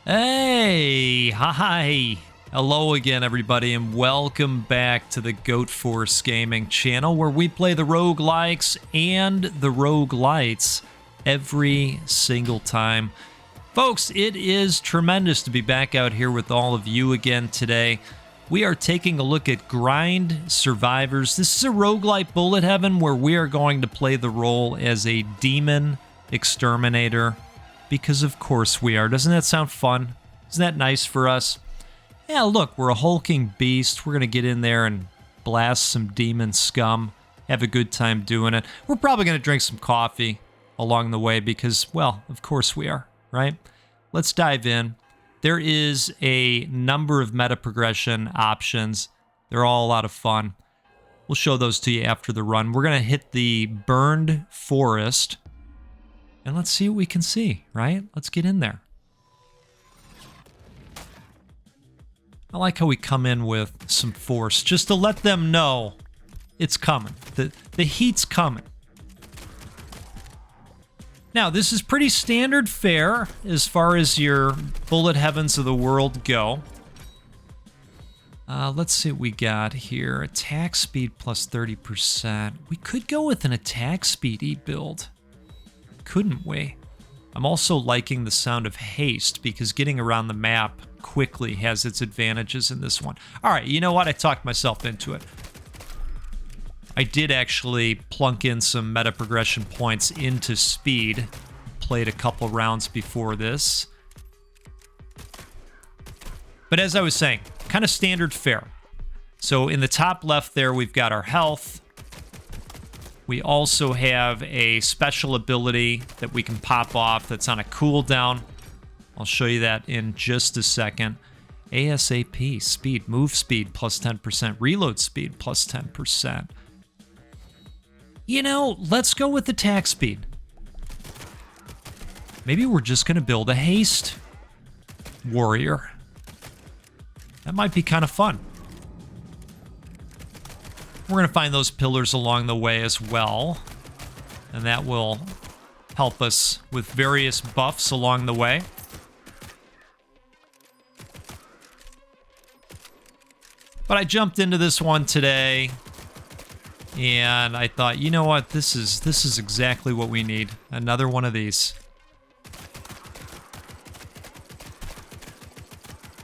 Hey, hi. Hello again, everybody, and welcome back to the Goat Force Gaming channel, where we play the roguelikes and the roguelites every single time. Folks, it is tremendous to be back out here with all of you again today. We are taking a look at Grind Survivors. This is a roguelite bullet heaven where we are going to play the role as a demon exterminator. Because of course we are. Doesn't that sound fun? Isn't that nice for us? Yeah, look, we're a hulking beast. We're going to get in there and blast some demon scum. Have a good time doing it. We're probably going to drink some coffee along the way because, well, of course we are, right? Let's dive in. There is a number of meta progression options. They're all a lot of fun. We'll show those to you after the run. We're going to hit the burned forest. And let's see what we can see, right? Let's get in there. I like how we come in with some force, just to let them know it's coming. The heat's coming. Now, this is pretty standard fare as far as your bullet heavens of the world go. Let's see what we got here. Attack speed plus 30%. We could go with an attack speedy build. Couldn't we? I'm also liking the sound of haste because getting around the map quickly has its advantages in this one. All right, you know what? I talked myself into it. I did actually plunk in some meta progression points into speed. Played a couple rounds before this. But as I was saying, kind of standard fare. So in the top left there, we've got our health. We also have a special ability that we can pop off that's on a cooldown. I'll show you that in just a second. ASAP, speed, move speed plus 10%, reload speed plus 10%. You know, let's go with attack speed. Maybe we're just going to build a haste warrior. That might be kind of fun. We're going to find those pillars along the way as well, and that will help us with various buffs along the way. But I jumped into this one today, and I thought, you know what, this is exactly what we need. Another one of these.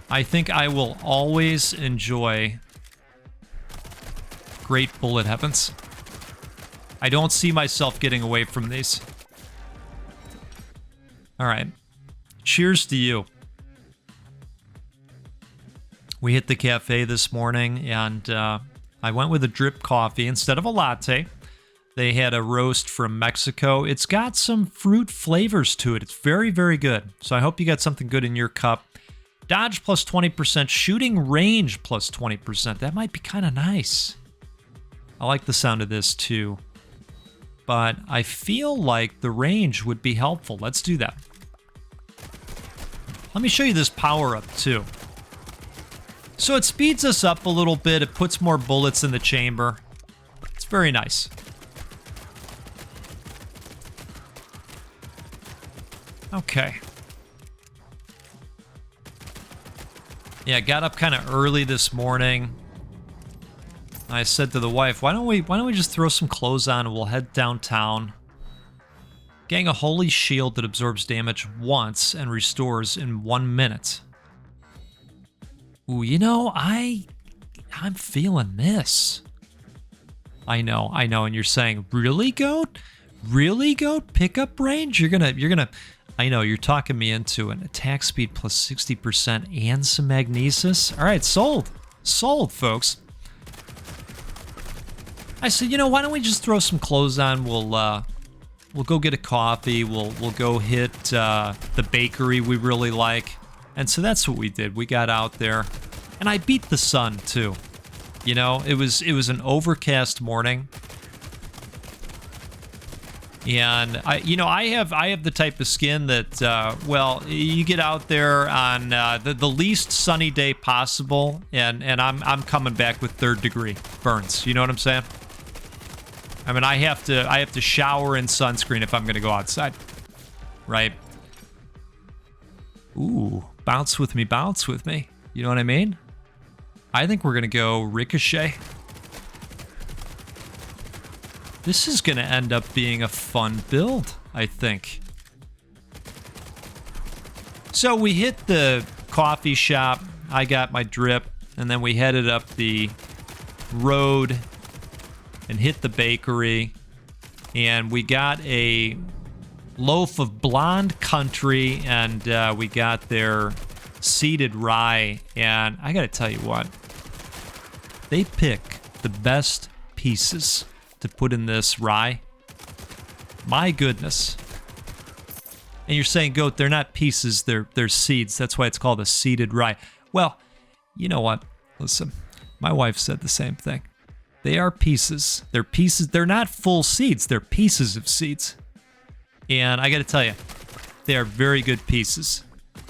I think I will always enjoy great bullet heavens. I don't see myself getting away from these. All right. Cheers to you. We hit the cafe this morning, and I went with a drip coffee instead of a latte. They had a roast from Mexico. It's got some fruit flavors to it. It's very, very good. So I hope you got something good in your cup. Dodge plus 20%, shooting range plus 20%. That might be kind of nice. I like the sound of this too, but I feel like the range would be helpful. Let's do that. Let me show you this power up too. So it speeds us up a little bit. It puts more bullets in the chamber. It's very nice. Okay. Yeah, I got up kind of early this morning. I said to the wife, why don't we just throw some clothes on and we'll head downtown. Gang a holy shield that absorbs damage once and restores in 1 minute. Ooh, you know, I'm feeling this. I know, and you're saying, really, Goat? Really, Goat? Pickup range? You're gonna I know, you're talking me into an attack speed plus 60% and some magnesis. All right, sold. Sold, folks. I said, you know, why don't we just throw some clothes on? We'll go get a coffee. We'll go hit the bakery we really like. And so that's what we did. We got out there, and I beat the sun too. You know, it was an overcast morning, and I have the type of skin that well, you get out there on the least sunny day possible, and I'm coming back with 3rd degree burns. You know what I'm saying? I mean, I have to shower in sunscreen if I'm going to go outside, right? Ooh, bounce with me, bounce with me. You know what I mean? I think we're going to go Ricochet. This is going to end up being a fun build, I think. So we hit the coffee shop. I got my drip, and then we headed up the road and hit the bakery. And we got a loaf of Blonde Country, and we got their seeded rye. And I got to tell you what, they pick the best pieces to put in this rye. My goodness. And you're saying, Goat, they're not pieces, they're seeds. That's why it's called a seeded rye. Well, you know what? Listen, my wife said the same thing. They are pieces. They're pieces. They're not full seeds. They're pieces of seeds. And I got to tell you, they are very good pieces.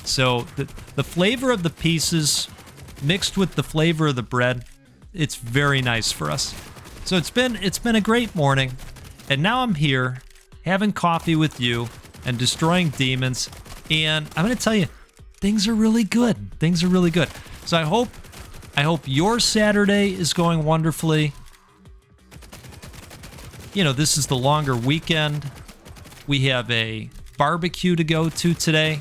So the flavor of the pieces mixed with the flavor of the bread, it's very nice for us. So it's been a great morning. And now I'm here having coffee with you and destroying demons. And I'm going to tell you, things are really good. Things are really good. So I hope your Saturday is going wonderfully. You know, this is the longer weekend. We have a barbecue to go to today.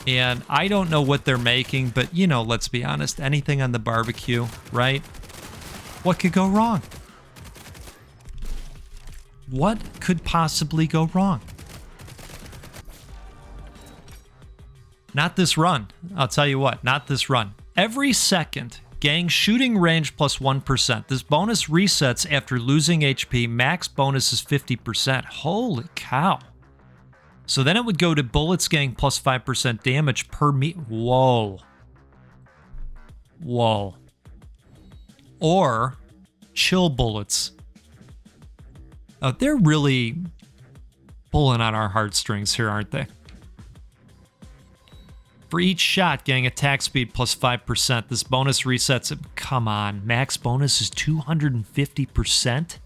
And I don't know what they're making, but, you know, let's be honest, anything on the barbecue, right? What could go wrong? What could possibly go wrong? Not this run. I'll tell you what, not this run. Every second, gang shooting range plus 1%. This bonus resets after losing HP. Max bonus is 50%. Holy cow. So then it would go to bullets gang plus 5% damage per Whoa. Whoa. Or chill bullets. Oh, they're really pulling on our heartstrings here, aren't they? For each shot, gang, attack speed plus 5%. This bonus resets it. Come on, max bonus is 250%?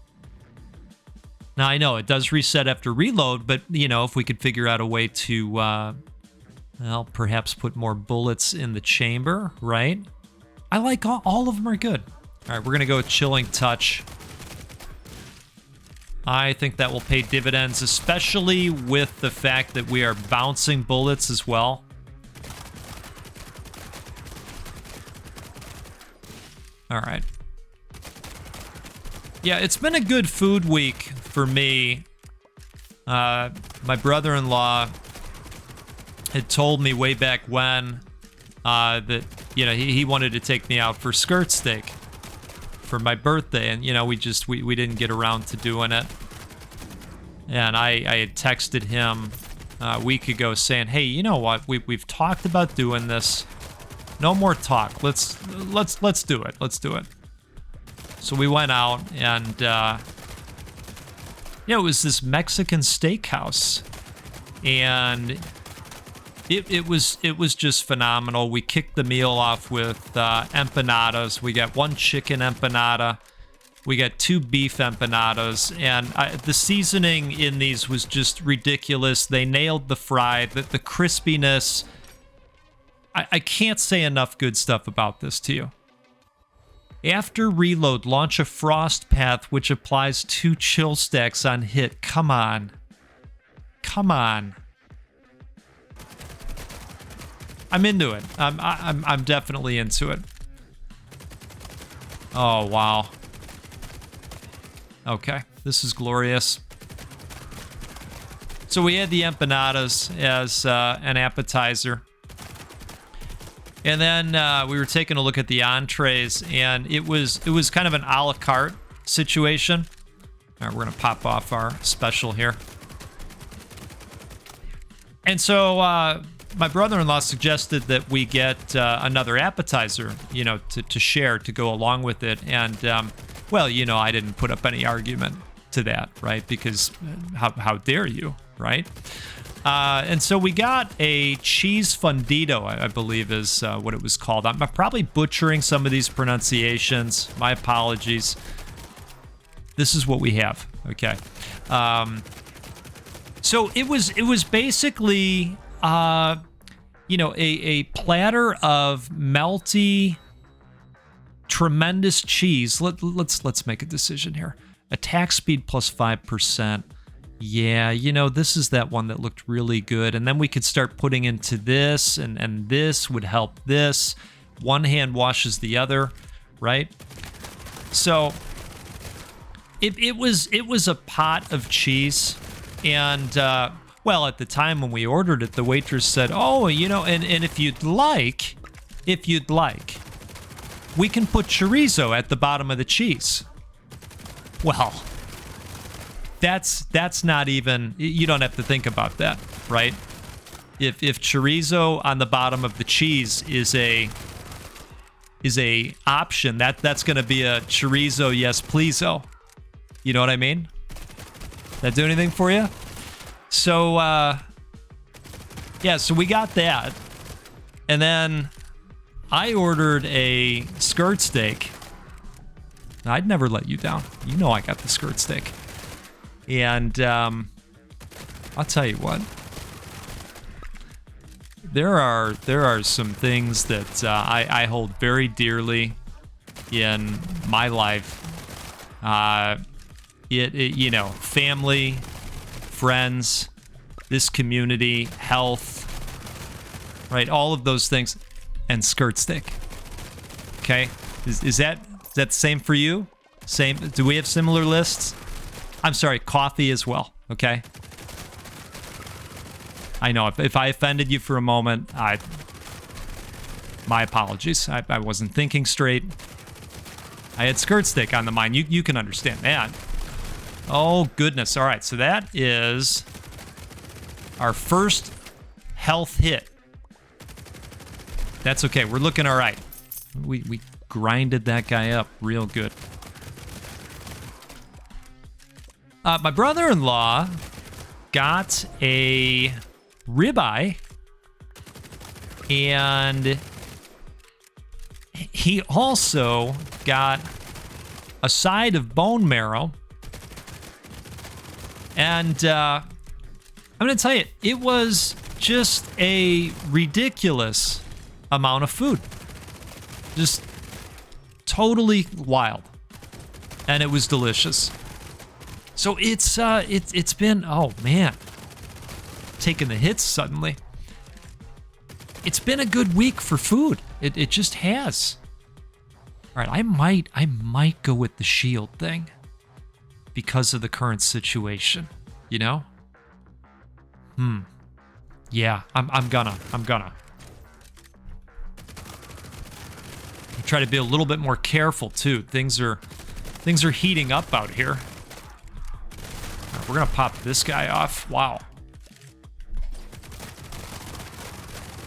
Now, I know it does reset after reload, but, you know, if we could figure out a way to, well, perhaps put more bullets in the chamber, right? I like all of them are good. All right, we're going to go with Chilling Touch. I think that will pay dividends, especially with the fact that we are bouncing bullets as well. All right. Yeah, it's been a good food week for me. My brother-in-law had told me way back when that, you know, he wanted to take me out for skirt steak for my birthday, and, you know, we didn't get around to doing it. And I had texted him a week ago saying, hey, you know what? We've talked about doing this. No more talk. Let's do it. Let's do it. So we went out, and yeah, it was this Mexican steakhouse, and it was just phenomenal. We kicked the meal off with empanadas. We got one chicken empanada. We got 2 beef empanadas, and the seasoning in these was just ridiculous. They nailed the fry, the crispiness. I can't say enough good stuff about this to you. After reload, launch a frost path, which applies 2 chill stacks on hit. Come on. Come on. I'm into it. I'm definitely into it. Oh, wow. Okay, this is glorious. So we had the empanadas as an appetizer. And then we were taking a look at the entrees, and it was kind of an a la carte situation. All right, we're going to pop off our special here. And so my brother-in-law suggested that we get another appetizer, you know, to share, to go along with it. And, well, you know, I didn't put up any argument to that, right? Because how dare you, right? And so we got a cheese fundito, I believe is what it was called. I'm probably butchering some of these pronunciations. My apologies. This is what we have. Okay. So it was basically, you know, a platter of melty, tremendous cheese. Let's make a decision here. Attack speed plus 5%. Yeah, you know, this is that one that looked really good. And then we could start putting into this, and this would help this. One hand washes the other, right? So it was a pot of cheese, and well, at the time when we ordered it, the waitress said, "Oh, you know, and if you'd like, we can put chorizo at the bottom of the cheese." Well, that's not even, you don't have to think about that, right? If chorizo on the bottom of the cheese is a option, that's going to be a chorizo yes please-o. You know what I mean? That do anything for you? So yeah, so we got that. And then I ordered a skirt steak. I'd never let you down. You know I got the skirt steak. And I'll tell you what. There are some things that I hold very dearly in my life. You know, family, friends, this community, health, right? All of those things, and skirt steak. Okay, is that the same for you? Same? Do we have similar lists? I'm sorry, coffee as well. Okay. I know if I offended you for a moment, my apologies. I wasn't thinking straight. I had skirt steak on the mind. You can understand that. Oh goodness. All right, so that is our first health hit. That's okay. We're looking all right. We grinded that guy up real good. My brother-in-law got a ribeye, and he also got a side of bone marrow. And I'm going to tell you, it was just a ridiculous amount of food. Just totally wild. And it was delicious. So it's been, oh man, taking the hits suddenly. It's been a good week for food. It just has. All right, I might go with the shield thing because of the current situation, you know? Yeah, I'm gonna. Try to be a little bit more careful too. Things are heating up out here. All right, we're gonna pop this guy off. Wow.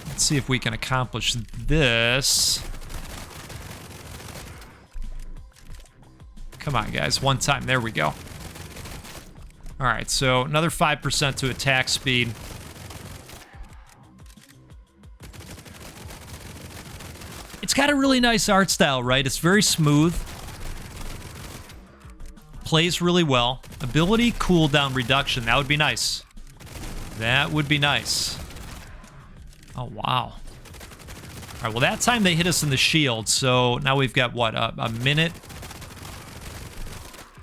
Let's see if we can accomplish this. Come on, guys. One time. There we go. All right, so another 5% to attack speed. It's got a really nice art style, right? It's very smooth. Plays really well. Ability cooldown reduction. That would be nice. That would be nice. Oh, wow. All right, well, that time they hit us in the shield, so now we've got, what, a minute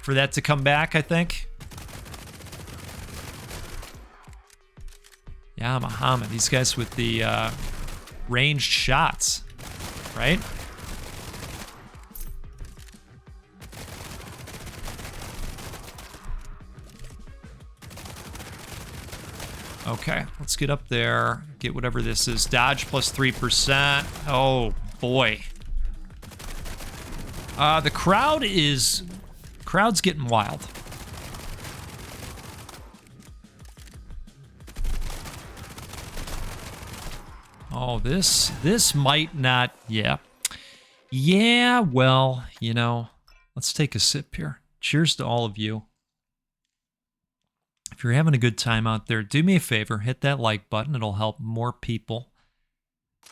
for that to come back, I think? Yeah, Muhammad. These guys with the ranged shots, right? Okay, let's get up there. Get whatever this is. Dodge plus 3%. Oh, boy. The crowd's getting wild. Oh, this might not, yeah. Yeah, well, you know, let's take a sip here. Cheers to all of you. If you're having a good time out there, do me a favor, hit that like button. It'll help more people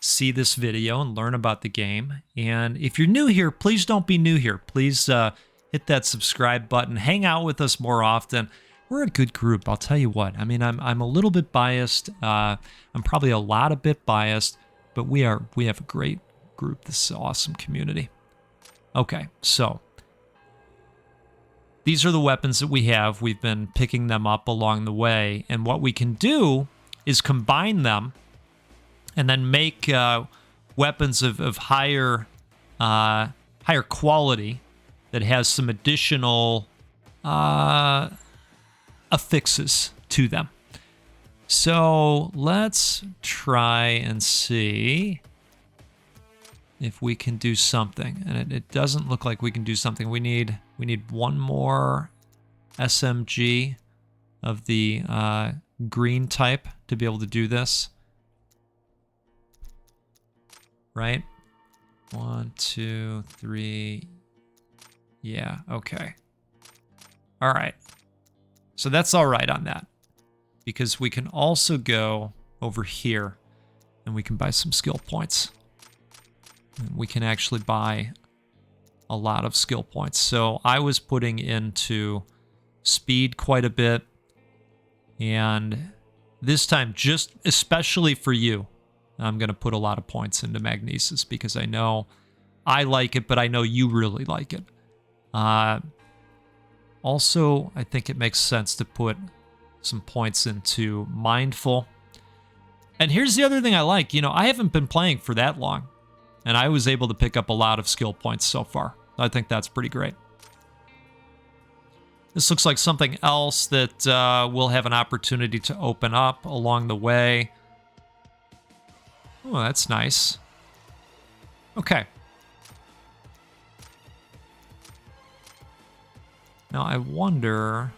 see this video and learn about the game. And if you're new here, please don't be new here. Please hit that subscribe button. Hang out with us more often. we're a good group, I'll tell you what. I mean, I'm a little bit biased. I'm probably a bit biased, but we have a great group. This is an awesome community. Okay, so these are the weapons that we have. We've been picking them up along the way, and what we can do is combine them and then make weapons of higher quality that has some additional affixes to them. So let's try and see if we can do something. And it doesn't look like we can do something. We need one more SMG of the green type to be able to do this. Right? 1, 2, 3. Yeah, okay. All right. So that's all right on that. Because we can also go over here and we can buy some skill points. And we can actually buy a lot of skill points. So I was putting into speed quite a bit. And this time, just especially for you, I'm going to put a lot of points into magnesis because I know I like it, but I know you really like it. Also, I think it makes sense to put some points into mindful. And here's the other thing I like. You know, I haven't been playing for that long, and I was able to pick up a lot of skill points so far. I think that's pretty great. This looks like something else that we'll have an opportunity to open up along the way. Oh, that's nice. Okay. Now, I wonder,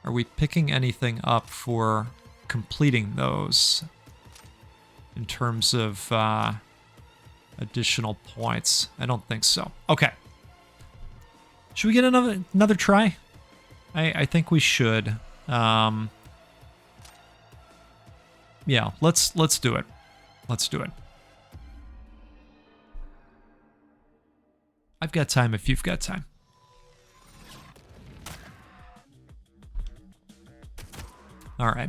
are we picking anything up for completing those in terms of additional points? I don't think so. Okay. Should we get another try? I think we should. Yeah, let's do it. Let's do it. I've got time if you've got time. All right.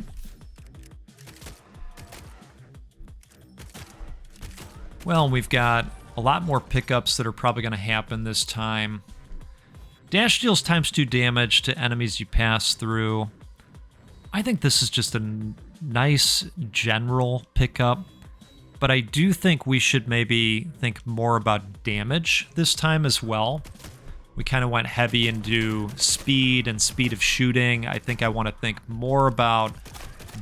Well, we've got a lot more pickups that are probably going to happen this time. Dash deals ×2 damage to enemies you pass through. I think this is just a nice general pickup, but I do think we should maybe think more about damage this time as well. We kind of went heavy into speed and speed of shooting. I think I want to think more about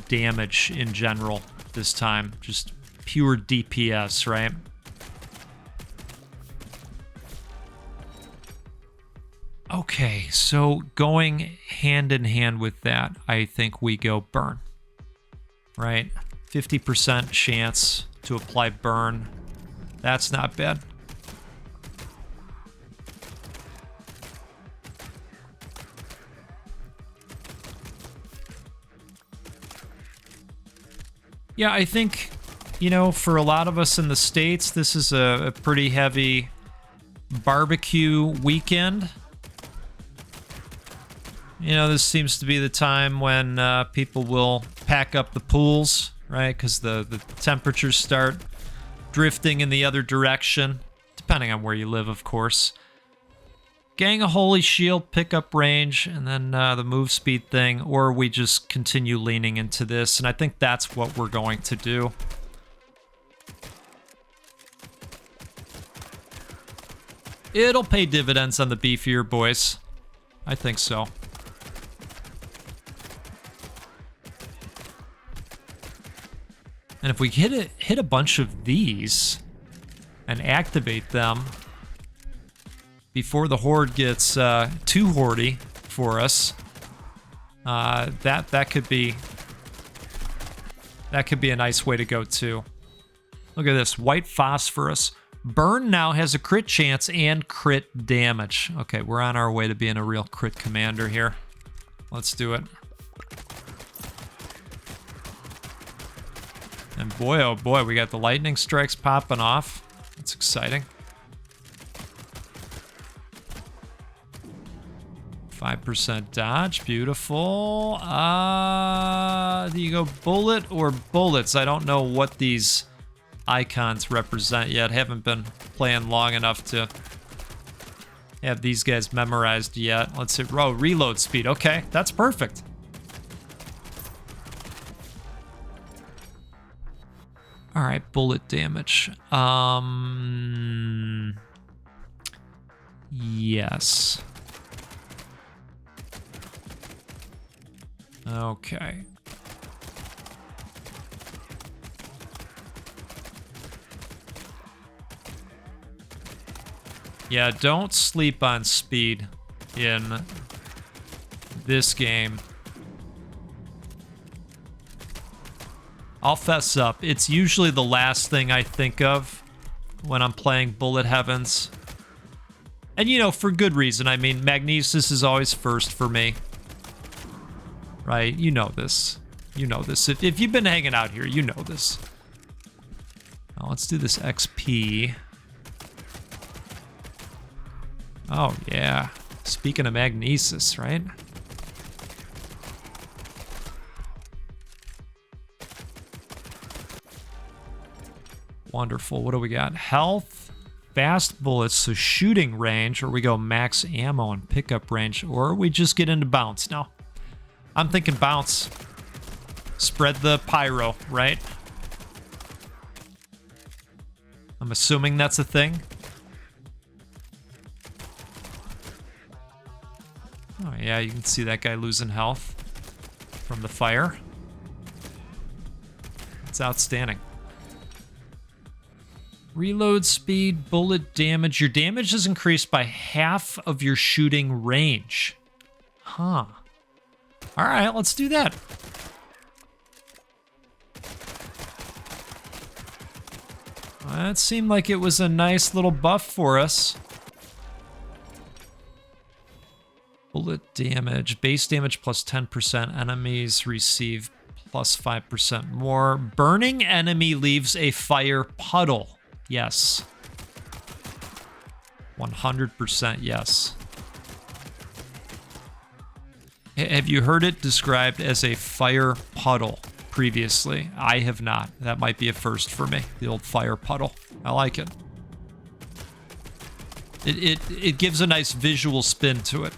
damage in general this time. Just pure DPS, right? Okay, so going hand in hand with that, I think we go burn, right? 50% chance to apply burn. That's not bad. Yeah, I think, you know, for a lot of us in the States, this is a pretty heavy barbecue weekend. You know, this seems to be the time when people will pack up the pools, right? Because the temperatures start drifting in the other direction, depending on where you live, of course. Gang a Holy Shield, pickup range, and then the move speed thing, or we just continue leaning into this, and I think that's what we're going to do. It'll pay dividends on the beefier boys. I think so. And if we hit a bunch of these and activate them before the horde gets too hordy for us, that could be a nice way to go too. Look at this, white phosphorus. Burn now has a crit chance and crit damage. Okay, we're on our way to being a real crit commander here. Let's do it. And boy, oh boy, we got the lightning strikes popping off. That's exciting. 5% dodge, beautiful. Do you go bullet or bullets? I don't know what these icons represent yet. Haven't been playing long enough to have these guys memorized yet. Let's see, reload speed. Okay, that's perfect. All right, bullet damage. Yes. Okay. Yeah, don't sleep on speed in this game. I'll fess up. It's usually the last thing I think of when I'm playing Bullet Heavens. And, you know, for good reason. I mean, Magnesis is always first for me. Right? You know this. You know this. If you've been hanging out here, you know this. Now, let's do this XP. Oh, yeah. Speaking of Magnesis, right? Wonderful. What do we got? Health, fast bullets, so shooting range, or we go max ammo and pickup range, or we just get into bounce. Now, I'm thinking bounce. Spread the pyro, right? I'm assuming that's a thing. Oh, yeah, you can see that guy losing health from the fire. It's outstanding. Reload speed, bullet damage. Your damage is increased by half of your shooting range. Huh. All right, let's do that. That seemed like it was a nice little buff for us. Bullet damage, base damage plus 10%. Enemies receive plus 5% more. Burning enemy leaves a fire puddle. Yes. 100% yes. Have you heard it described as a fire puddle previously? I have not. That might be a first for me. The old fire puddle. I like it. It gives a nice visual spin to it.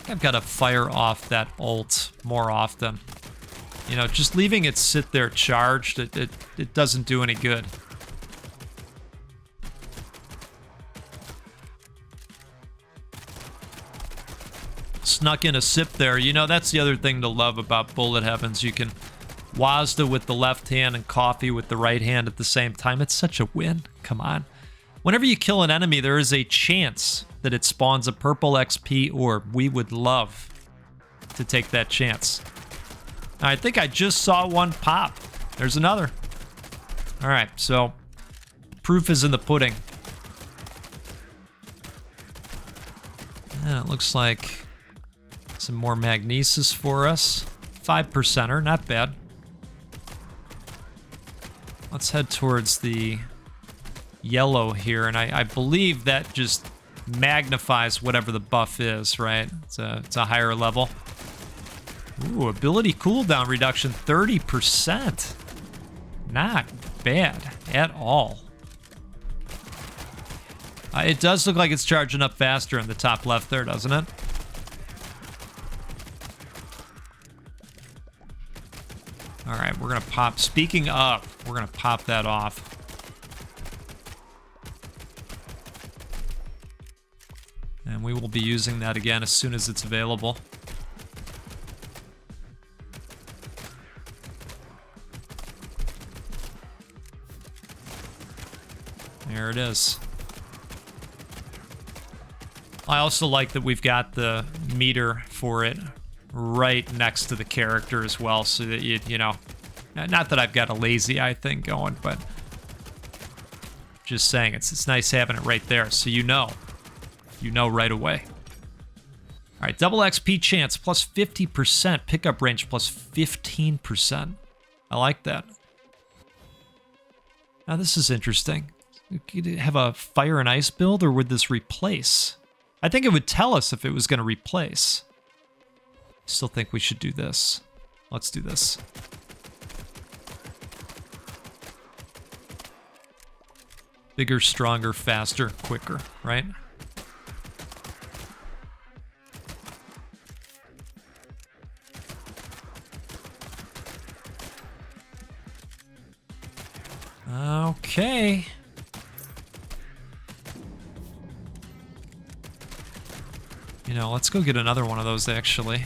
I've got to fire off that ult more often. You know, just leaving it sit there charged, it doesn't do any good. Snuck in a sip there. You know, that's the other thing to love about Bullet Heavens. You can Wazda with the left hand and coffee with the right hand at the same time. It's such a win. Come on. Whenever you kill an enemy, there is a chance that it spawns a purple XP orb. We would love to take that chance. I think I just saw one pop. There's another. All right, so proof is in the pudding. And it looks like some more Magnesis for us. 5%er, not bad. Let's head towards the yellow here, and I believe that just magnifies whatever the buff is, right? It's a higher level. Ooh, ability cooldown reduction 30%. Not bad at all. It does look like it's charging up faster in the top left there, doesn't it? All right, we're gonna pop. Speaking of, we're gonna pop that off. And we will be using that again as soon as it's available. There it is. I also like that we've got the meter for it right next to the character as well, so that you know, not that I've got a lazy eye thing going, but just saying it's nice having it right there, so you know right away. All right, double XP chance plus 50%, pickup range plus 15%. I like that. Now this is interesting. Could it have a fire and ice build, or would this replace? I think it would tell us if it was going to replace. Still think we should do this. Let's do this. Bigger, stronger, faster, quicker, right? Okay. You know, let's go get another one of those, actually.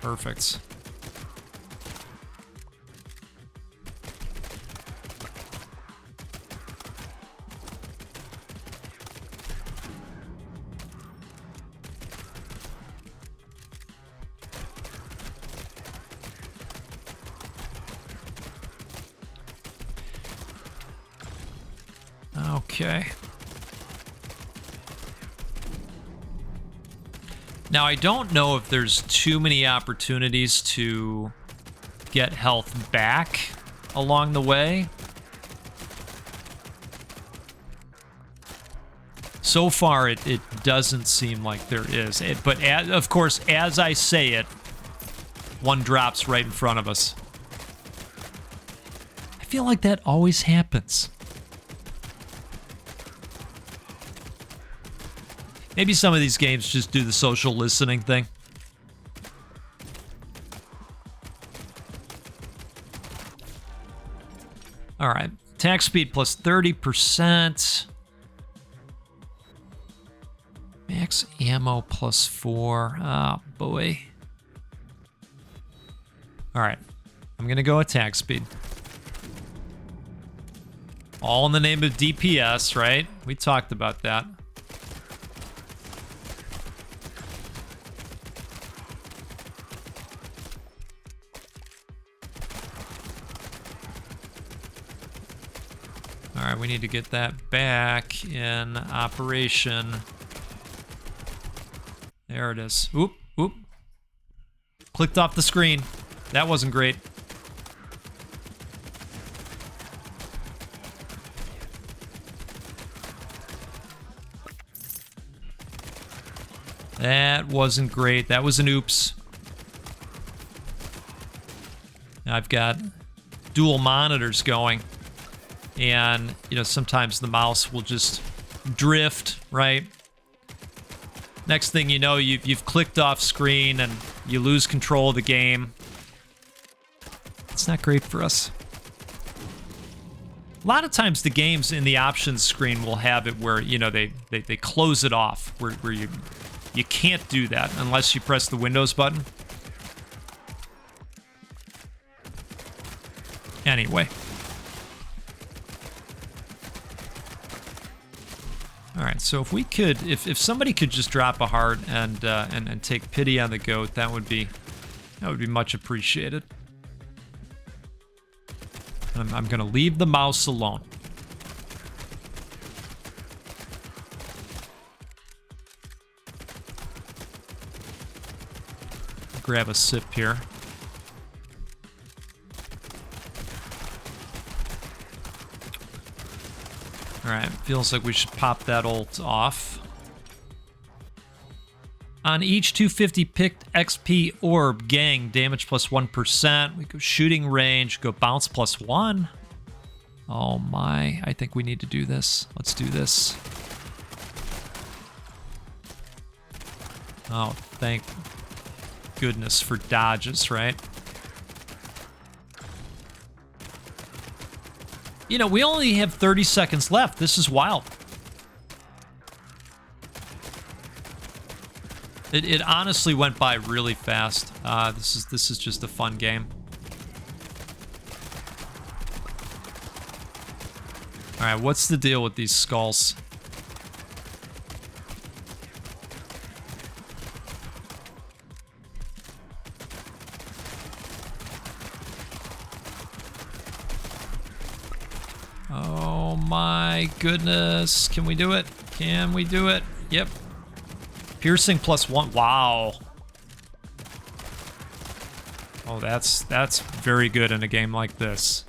Perfect. Okay. Now, I don't know if there's too many opportunities to get health back along the way. So far, it doesn't seem like there is. But of course, as I say it, one drops right in front of us. I feel like that always happens. Maybe some of these games just do the social listening thing. All right, attack speed plus 30%. Max ammo plus 4. Oh, boy. All right, I'm going to go attack speed. All in the name of DPS, right? We talked about that. All right, we need to get that back in operation. There it is. Oop, oop. Clicked off the screen. That wasn't great. That wasn't great. That was an oops. I've got dual monitors going. And, you know, sometimes the mouse will just drift, right? Next thing you know, you've clicked off screen and you lose control of the game. It's not great for us. A lot of times the games in the options screen will have it where, you know, they close it off, where you can't do that unless you press the Windows button. Anyway. All right, so if we could, if somebody could just drop a heart and take pity on the goat, that would be much appreciated. I'm gonna leave the mouse alone. Grab a sip here. Alright, feels like we should pop that ult off. On each 250 picked XP orb, gang, damage plus 1%. We go shooting range, go bounce plus 1. Oh my, I think we need to do this. Let's do this. Oh, thank goodness for dodges, right? You know, we only have 30 seconds left. This is wild. It honestly went by really fast. This is just a fun game. All right, what's the deal with these skulls? Oh my goodness. Can we do it? Can we do it? Yep. Piercing +1. Wow. Oh, that's very good in a game like this.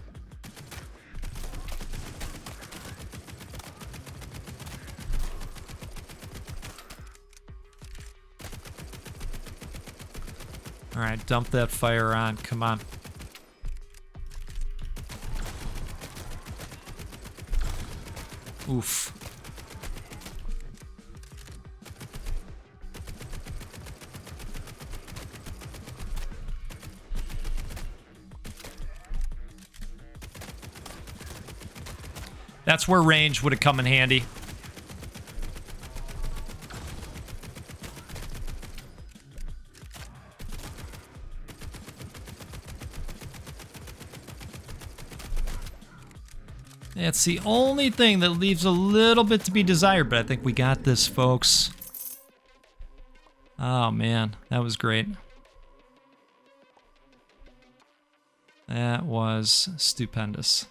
All right, dump that fire on. Come on. Oof. That's where range would have come in handy. It's the only thing that leaves a little bit to be desired, but I think we got this, folks. Oh, man. That was great. That was stupendous.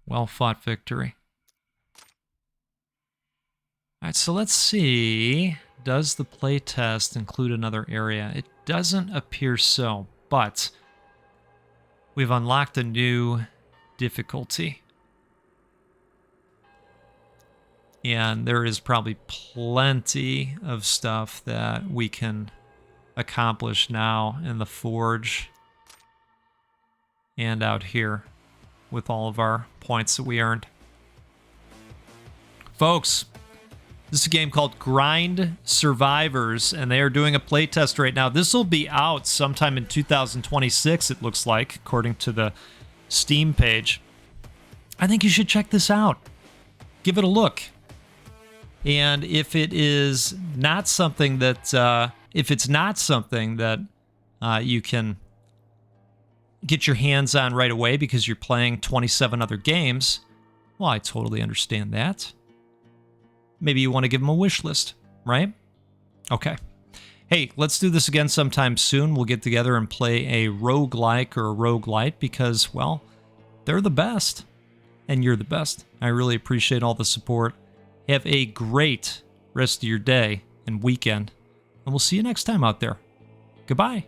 Well-fought victory. All right, so let's see. Does the playtest include another area? It doesn't appear so, but we've unlocked a new difficulty. And there is probably plenty of stuff that we can accomplish now in the Forge and out here with all of our points that we earned. Folks, this is a game called Grind Survivors, and they are doing a playtest right now. This will be out sometime in 2026, it looks like, according to the Steam page. I think you should check this out. Give it a look. And if it is not something that, you can get your hands on right away because you're playing 27 other games, well, I totally understand that. Maybe you want to give them a wish list, right? Okay. Hey, let's do this again sometime soon. We'll get together and play a roguelike or a roguelite because, well, they're the best. And you're the best. I really appreciate all the support. Have a great rest of your day and weekend. And we'll see you next time out there. Goodbye.